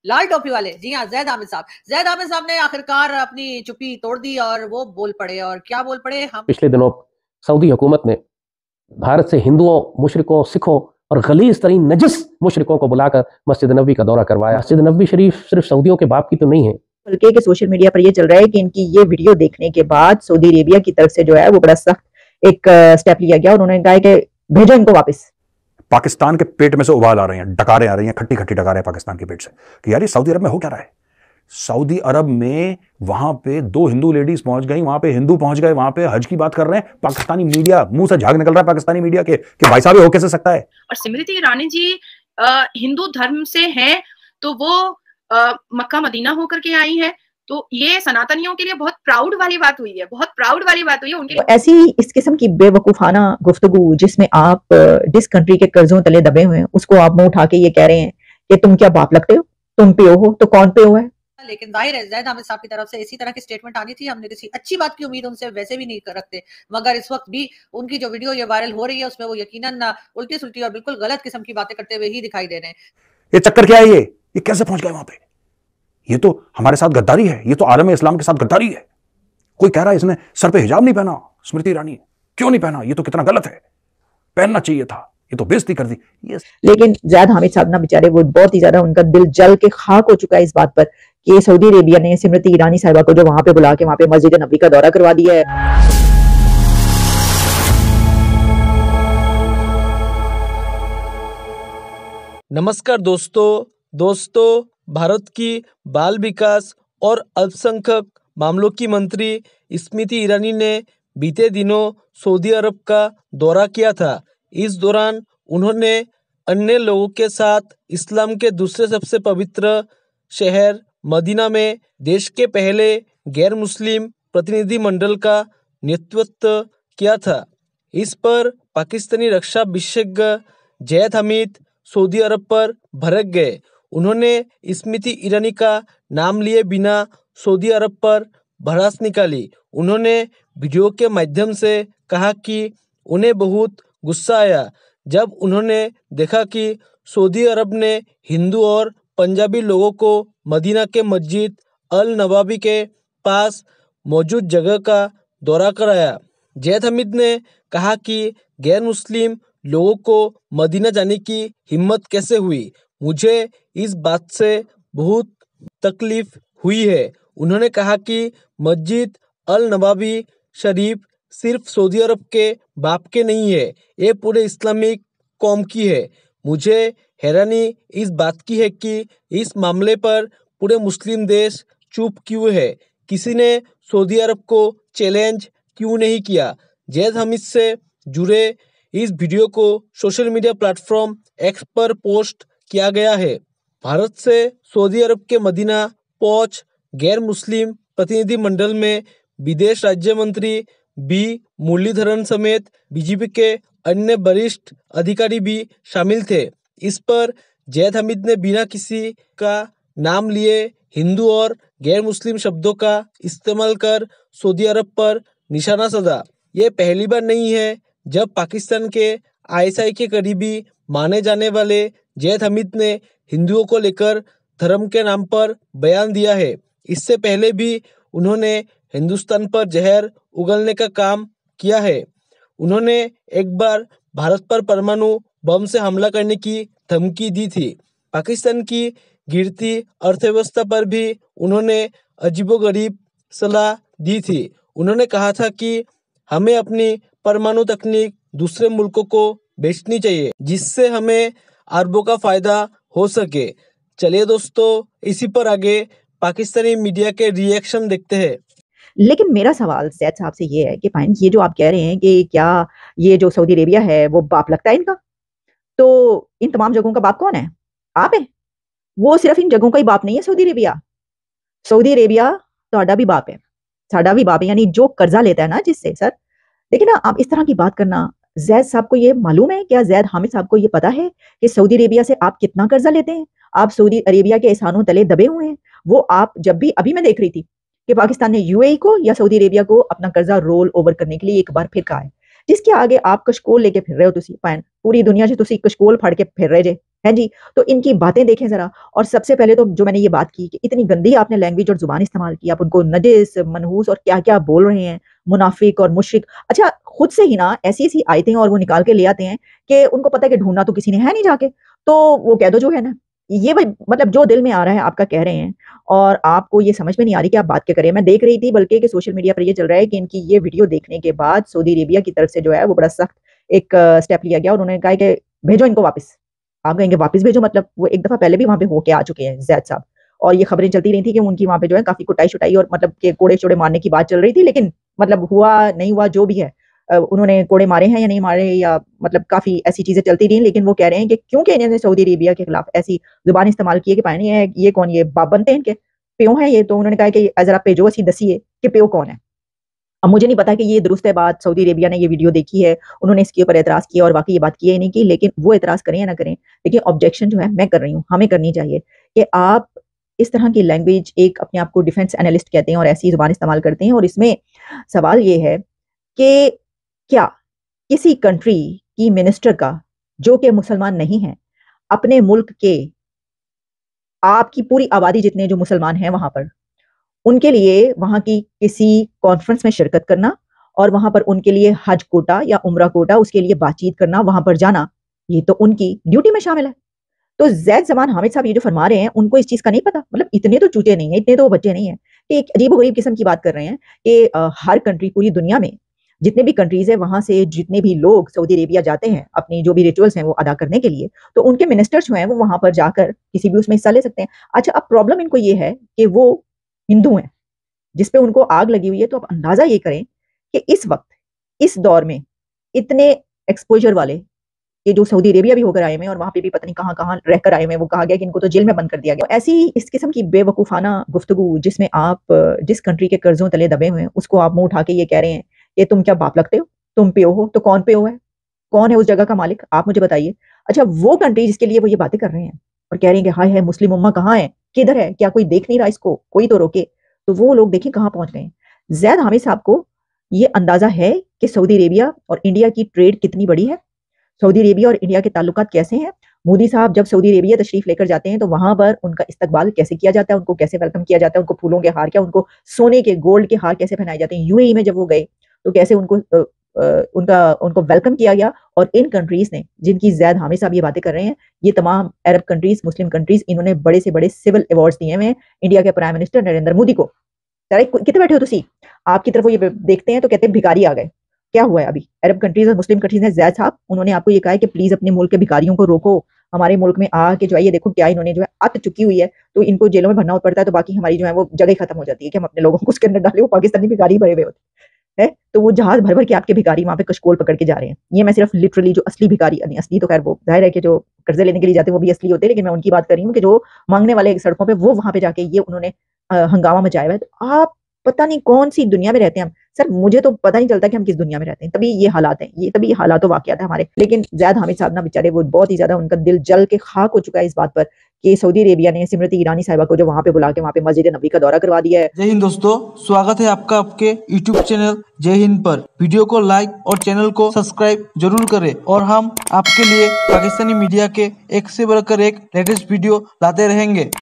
लाल टोपी वाले, जी हाँ, ज़ैद आमिर साहब। ज़ैद आमिर साहब ने आखिरकार अपनी चुप्पी तोड़ दी और वो बोल पड़े, और क्या बोल पड़े हम। पिछले दिनों सऊदी हुकूमत ने भारत से हिंदुओं, मुशरिकों, सिखों और गलीज तरीन नजिस मुशरिकों को बुलाकर मस्जिद नबी का दौरा करवाया। मस्जिद नबी शरीफ सिर्फ सऊदियों के बाप की तो नहीं है, बल्कि सोशल मीडिया पर ये चल रहा है कि इनकी ये वीडियो देखने के बाद सऊदी अरेबिया की तरफ से जो है वो बड़ा सख्त एक स्टेप लिया गया और उन्होंने कहा कि भेजो इनको वापस। पाकिस्तान के पेट में से उबाल आ रही हैं, डकारें आ रही हैं, खट्टी खट्टी डकारें पाकिस्तान के पेट से कि यार ये सऊदी अरब में हो क्या रहा है। सऊदी अरब में वहां पे 2 हिंदू लेडीज पहुंच गई, वहां पे हिंदू पहुंच गए, वहां पे हज की बात कर रहे हैं। पाकिस्तानी मीडिया मुंह से झाग निकल रहा है पाकिस्तानी मीडिया के कि भाई साहब ये हो कैसे सकता है। और स्मृति ईरानी जी हिंदू धर्म से हैं तो वो मक्का मदीना होकर के आई हैं, तो ये सनातनियों के लिए बहुत प्राउड वाली बात हुई है, बहुत प्राउड वाली बात हुई है उनके लिए। ऐसी इस किस्म की बेवकूफाना गुफ्तगू जिसमें आप जिस कंट्री के कर्जों तले दबे हुए हैं उसको आप मुंह उठा के ये कह रहे हैं कि तुम क्या बाप लगते हो, तुम पियो हो तो कौन पियो है। लेकिन जाहिर है ज़ैद आमिर साहब की तरफ से इसी तरह की स्टेटमेंट आनी थी। हमने किसी अच्छी बात की उम्मीद उनसे वैसे भी नहीं रखते, मगर इस वक्त भी उनकी जो वीडियो ये वायरल हो रही है उसमें वो यकीनन उल्टी सुल्टी और बिल्कुल गलत किस्म की बातें करते हुए ही दिखाई दे रहे हैं। ये चक्कर क्या है, ये कैसे पहुंच गए वहां पे। ये तो हमारे साथ गद्दारी है, ये तो आलम इस्लाम के साथ गद्दारी है। कोई कह रहा है इसने सर पे हिजाब नहीं पहना, स्मृति ईरानी क्यों नहीं पहना, ये तो कितना गलत है, पहनना चाहिए था, ये तो बेइज्जती कर दी। लेकिन ज़ैद हामिद साहब ना बेचारे वो बहुत ही ज्यादा उनका दिल जल के खाक हो चुका है इस बात पर कि सऊदी अरेबिया ने स्मृति ईरानी साहिबा को जो वहां पे बुला के वहां पे मस्जिद नबी का दौरा करवा दिया है। नमस्कार दोस्तों, भारत की बाल विकास और अल्पसंख्यक मामलों की मंत्री स्मृति ईरानी ने बीते दिनों सऊदी अरब का दौरा किया था। इस दौरान उन्होंने अन्य लोगों के साथ इस्लाम के दूसरे सबसे पवित्र शहर मदीना में देश के पहले गैर मुस्लिम प्रतिनिधिमंडल का नेतृत्व किया था। इस पर पाकिस्तानी रक्षा विशेषज्ञ ज़ैद हामिद सऊदी अरब पर भड़क गए। उन्होंने स्मृति ईरानी का नाम लिए बिना सऊदी अरब पर भड़ास निकाली। उन्होंने वीडियो के माध्यम से कहा कि उन्हें बहुत गुस्सा आया जब उन्होंने देखा कि सऊदी अरब ने हिंदू और पंजाबी लोगों को मदीना के मस्जिद अल नवाबी के पास मौजूद जगह का दौरा कराया। ज़ैद हामिद ने कहा कि गैर मुस्लिम लोगों को मदीना जाने की हिम्मत कैसे हुई, मुझे इस बात से बहुत तकलीफ हुई है। उन्होंने कहा कि मस्जिद अल नवाबी शरीफ सिर्फ सऊदी अरब के बाप के नहीं है, ये पूरे इस्लामिक कौम की है। मुझे हैरानी इस बात की है कि इस मामले पर पूरे मुस्लिम देश चुप क्यों है, किसी ने सऊदी अरब को चैलेंज क्यों नहीं किया। ज़ैद हामिद से जुड़े इस वीडियो को सोशल मीडिया प्लेटफॉर्म एक्स पर पोस्ट किया गया है। भारत से सऊदी अरब के मदीना पहुंच गैर मुस्लिम प्रतिनिधिमंडल में विदेश राज्य मंत्री बी मुरलीधरन समेत बीजेपी के अन्य वरिष्ठ अधिकारी भी शामिल थे। इस पर ज़ैद हामिद ने बिना किसी का नाम लिए हिंदू और गैर मुस्लिम शब्दों का इस्तेमाल कर सऊदी अरब पर निशाना साधा। ये पहली बार नहीं है जब पाकिस्तान के आईएसआई के करीबी माने जाने वाले ज़ैद हामिद ने हिंदुओं को लेकर धर्म के नाम पर बयान दिया है। इससे पहले भी उन्होंने हिंदुस्तान पर जहर उगलने का काम किया है। उन्होंने एक बार भारत पर परमाणु बम से हमला करने की धमकी दी थी। पाकिस्तान की गिरती अर्थव्यवस्था पर भी उन्होंने अजीबोगरीब सलाह दी थी। उन्होंने कहा था कि हमें अपनी परमाणु तकनीक दूसरे मुल्कों को बेचनी चाहिए जिससे हमें अरबों का फायदा हो सके। चलिए दोस्तों, इसी पर आगे पाकिस्तानी मीडिया के रिएक्शन देखते हैं। लेकिन मेरा सवाल ज़ैद साहब से ये है कि फाइन ये जो आप कह रहे हैं कि क्या ये जो सऊदी अरेबिया है वो बाप लगता है इनका, तो इन तमाम जगहों का बाप कौन है? आप है। वो सिर्फ इन जगहों का ही बाप नहीं है सऊदी अरेबिया। सऊदी अरेबिया ਤੁਹਾਡਾ भी बाप है, साडा भी बाप है। यानी जो कर्जा लेता है ना जिससे, सर देखिए ना आप इस तरह की बात करना, ज़ैद साहब को ये मालूम है क्या, ज़ैद हामिद साहब को ये पता है कि सऊदी अरेबिया से आप कितना कर्जा लेते हैं? आप सऊदी अरेबिया के एहसानों तले दबे हुए हैं। वो आप जब भी, अभी मैं देख रही थी कि पाकिस्तान ने यूएई को या सऊदी अरेबिया को अपना कर्जा रोल ओवर करने के लिए एक बार फिर कहा है, जिसके आगे आप कशकोल लेके फिर रहे हो। तुसी पाइन पूरी दुनिया से तुसी कशकोल फाड़ के फिर रहे जे है जी। तो इनकी बातें देखें जरा। और सबसे पहले तो जो मैंने ये बात की कि इतनी गंदी आपने लैंग्वेज और जुबान इस्तेमाल की, आप उनको नजिस, मनहूस और क्या क्या बोल रहे हैं, मुनाफिक और मुशरिक। अच्छा, खुद से ही ना ऐसी ऐसी आयतें और वो निकाल के ले आते हैं कि उनको पता है कि ढूंढना तो किसी ने है नहीं जाके, तो वो कह दो जो है ना। ये भाई मतलब जो दिल में आ रहा है आपका कह रहे हैं, और आपको ये समझ में नहीं आ रही कि आप बात क्या करें। मैं देख रही थी बल्कि कि सोशल मीडिया पर ये चल रहा है कि इनकी ये वीडियो देखने के बाद सऊदी अरेबिया की तरफ से जो है वो बड़ा सख्त एक स्टेप लिया गया। उन्होंने कहा कि भेजो इनको वापस। आप कहेंगे वापस भेजो, मतलब वो एक दफा पहले भी वहां पे होके आ चुके हैं जैद साहब, और ये खबरें चलती रही थी कि उनकी वहां पे जो है काफी कुटाई शुटाई और मतलब के कोड़े चोड़े मारने की बात चल रही थी, लेकिन मतलब हुआ नहीं हुआ जो भी है, उन्होंने कोड़े मारे हैं या नहीं मारे, या मतलब काफी ऐसी चीजें चलती रही। लेकिन वो कह रहे हैं कि क्योंकि इन्होंने सऊदी अरेबिया के खिलाफ ऐसी जुबान इस्तेमाल की है कि पाए ये कौन, ये बाप बनते हैं इनके, प्यो है ये। तो उन्होंने कहा कि जरा पेजो असी दसिए कि प्यो कौन है। अब मुझे नहीं पता कि ये दुरुस्त है बात, सऊदी अरेबिया ने ये वीडियो देखी है, उन्होंने इसके ऊपर एतराज किया और वाकई ये बात की है नहीं की, लेकिन वो एतराज करें या ना करें, लेकिन ऑब्जेक्शन जो है मैं कर रही हूँ, हमें करनी चाहिए कि आप इस तरह की लैंग्वेज, एक अपने आप को डिफेंस एनालिस्ट कहते हैं और ऐसी जुबान इस्तेमाल करते हैं। और इसमें सवाल ये है कि क्या किसी कंट्री की मिनिस्टर का, जो कि मुसलमान नहीं है, अपने मुल्क के आपकी पूरी आबादी जितने जो मुसलमान हैं वहां पर, उनके लिए वहां की किसी कॉन्फ्रेंस में शिरकत करना और वहां पर उनके लिए हज कोटा या उम्रा कोटा, उसके लिए बातचीत करना, वहां पर जाना, ये तो उनकी ड्यूटी में शामिल है। तो जैद जमान हामिद साहब ये जो फरमा रहे हैं, उनको इस चीज का नहीं पता। मतलब इतने तो चूचे नहीं है, इतने तो बच्चे नहीं है कि एक अजीब गरीब किस्म की बात कर रहे हैं कि हर कंट्री, पूरी दुनिया में जितने भी कंट्रीज है, वहां से जितने भी लोग सऊदी अरेबिया जाते हैं अपनी जो भी रिचुअल्स हैं वो अदा करने के लिए, तो उनके मिनिस्टर्स जो हैं वो वहां पर जाकर किसी भी उसमें हिस्सा ले सकते हैं। अच्छा, अब प्रॉब्लम इनको ये है कि वो हिंदू हैं जिसपे उनको आग लगी हुई है। तो आप अंदाजा ये करें कि इस वक्त, इस दौर में, इतने एक्सपोजर वाले, ये जो सऊदी अरेबिया भी होकर आए हुए हैं और वहां पे भी पता नहीं कहाँ कहाँ रहकर आए हुए हैं, वो कहा गया कि इनको तो जेल में बंद कर दिया गया। ऐसी इस किस्म की बेवकूफाना गुफ्तगू जिसमें आप जिस कंट्री के कर्जों तले दबे हुए हैं उसको आप मुंह उठा के ये कह रहे हैं कि तुम क्या बाप लगते हो, तुम प्यो हो। तो कौन प्यो है, कौन है उस जगह का मालिक, आप मुझे बताइए। अच्छा, वो कंट्री जिसके लिए वो ये बातें कर रहे हैं और कह रहे हैं कि हाय हाय मुस्लिम उम्मा कहाँ है, किधर है, क्या कोई देख नहीं रहा इसको, कोई तो रोके। तो वो लोग देखें कहाँ पहुंच गए हैं। जैद हामिद साहब को ये अंदाजा है कि सऊदी अरेबिया और इंडिया की ट्रेड कितनी बड़ी है, सऊदी अरेबिया और इंडिया के ताल्लुकात कैसे हैं। मोदी साहब जब सऊदी अरेबिया तशरीफ लेकर जाते हैं तो वहां पर उनका इस्तकबाल कैसे किया जाता है, उनको कैसे वेलकम किया जाता है, उनको फूलों के हार, क्या उनको सोने के गोल्ड के हार कैसे पहनाए जाते हैं। यूएई में जब वो गए तो कैसे उनको उनको वेलकम किया गया। और इन कंट्रीज ने, जिनकी जैद हामिद साहब ये बातें कर रहे हैं, ये तमाम अरब कंट्रीज, मुस्लिम कंट्रीज, इन्होंने बड़े से बड़े सिविल अवार्ड्स दिए हुए हैं इंडिया के प्राइम मिनिस्टर नरेंद्र मोदी को। कितने बैठे हो तुसी, आपकी तरफ वो ये देखते हैं तो कहते हैं भिखारी आ गए। क्या हुआ है अभी अरब कंट्रीज और मुस्लिम कंट्रीज ने, जैद साहब उन्होंने आपको ये कहा है कि प्लीज अपने मुल्क के भिखारियों को रोको, हमारे मुल्क में आके जो है ये देखो क्या इन्होंने जो है अत चुकी हुई है, तो इनको जेलों में भरना पड़ता है, तो बाकी हमारी जो है वो जगह खत्म हो जाती है कि हम अपने लोगों को उसके अंदर डाले, वो पाकिस्तानी भिखारी भरे हुए होते हैं। तो वो जहाज भर भर के आपके भिखारी वहां पे कशकोल पकड़ के जा रहे हैं। ये मैं सिर्फ लिटरली जो असली भिखारी, नहीं असली तो खैर वो जाहिर है कि जो कर्जे लेने के लिए जाते हैं वो भी असली होते हैं, लेकिन मैं उनकी बात कर रही हूँ कि जो मांगने वाले सड़कों पे, वो वहां पे जाके ये उन्होंने हंगामा मचाया हुआ है। तो आप पता नहीं कौन सी दुनिया में रहते हैं हम। सर मुझे तो पता नहीं चलता कि हम किस दुनिया में रहते हैं, तभी ये हालात हैं, ये तभी हालात वाकयात है हमारे। लेकिन जैद हामिद साहब ना बेचारे, वो बहुत ही ज्यादा उनका दिल जल के खाक हो चुका है इस बात पर कि सऊदी अरेबिया ने स्मृति ईरानी साहिबा को जो वहां पे बुला के वहां पे मस्जिद नबी का दौरा करवा दिया है। जय हिंद दोस्तों, स्वागत है आपका आपके YouTube चैनल जय हिंद पर। वीडियो को लाइक और चैनल को सब्सक्राइब जरूर करें और हम आपके लिए पाकिस्तानी मीडिया के एक से बढ़कर एक लेटेस्ट वीडियो लाते रहेंगे।